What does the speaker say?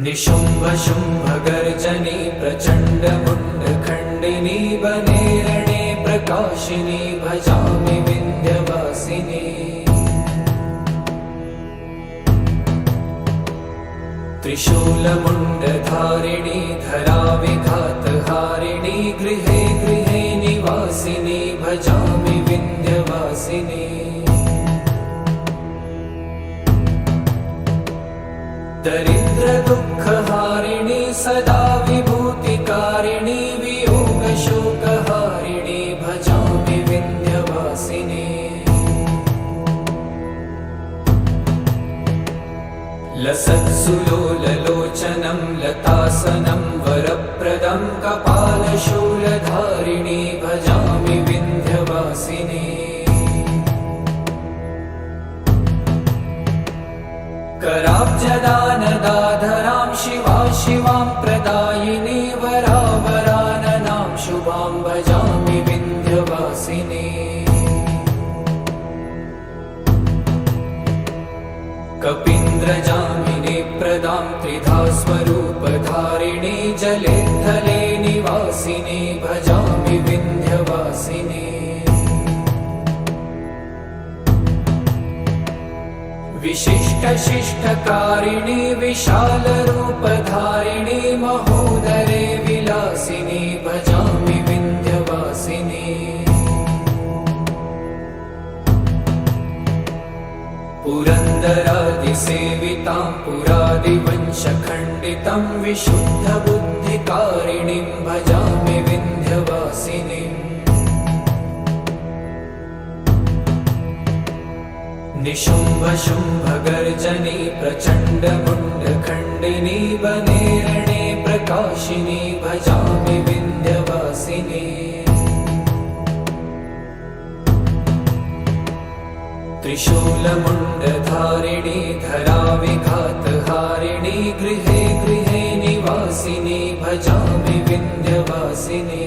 निशुम्भशुम्भगर्जनी प्रचण्डमुण्डखण्डिनी वने रणे प्रकाशिनी भजामि विन्ध्यवासिनी। त्रिशूलमुण्डधारिणी धराविघातहारिणी गृहे गृहे निवासिनी भजामि विन्ध्यवासिनी। दरिद्रदुःखहारिणी सदा विभूतिकारिणी वियोगशोकहारिणी भजामि विन्ध्यवासिनी। लसत्सुलोललोचनं लतासनं वरप्रदं कपालशूलधारिणी भजामि विन्ध्यवासिनी। कराब्जदानदाधरां शिवा शिवां प्रदायिनी वरावराननां शुभां भजामि विन्ध्यवासिनी। कपीन्द्रजामिनी प्रदां त्रिधा स्वरूपधारिणी जले थले निवासिनी भजामि विन्ध्यवासिनी। विशिष्टशिष्टकारिणी विशालरूपधारिणी महोदरे विलासिनी भजामि विन्ध्यवासिनी। पुरन्दरादिसेवितां पुरादिवंशखण्डितं विशुद्धबुद्धिकारिणीं भजामि विन्ध्यवासिनीम्। निशुम्भशुम्भगर्जनी प्रचण्डमुण्डखण्डिनी वने रणे प्रकाशिनी भजामि विन्ध्यवासिनी। त्रिशूलमुण्डधारिणी धराविघातहारिणी गृहे गृहे निवासिनी भजामि विन्ध्यवासिनी।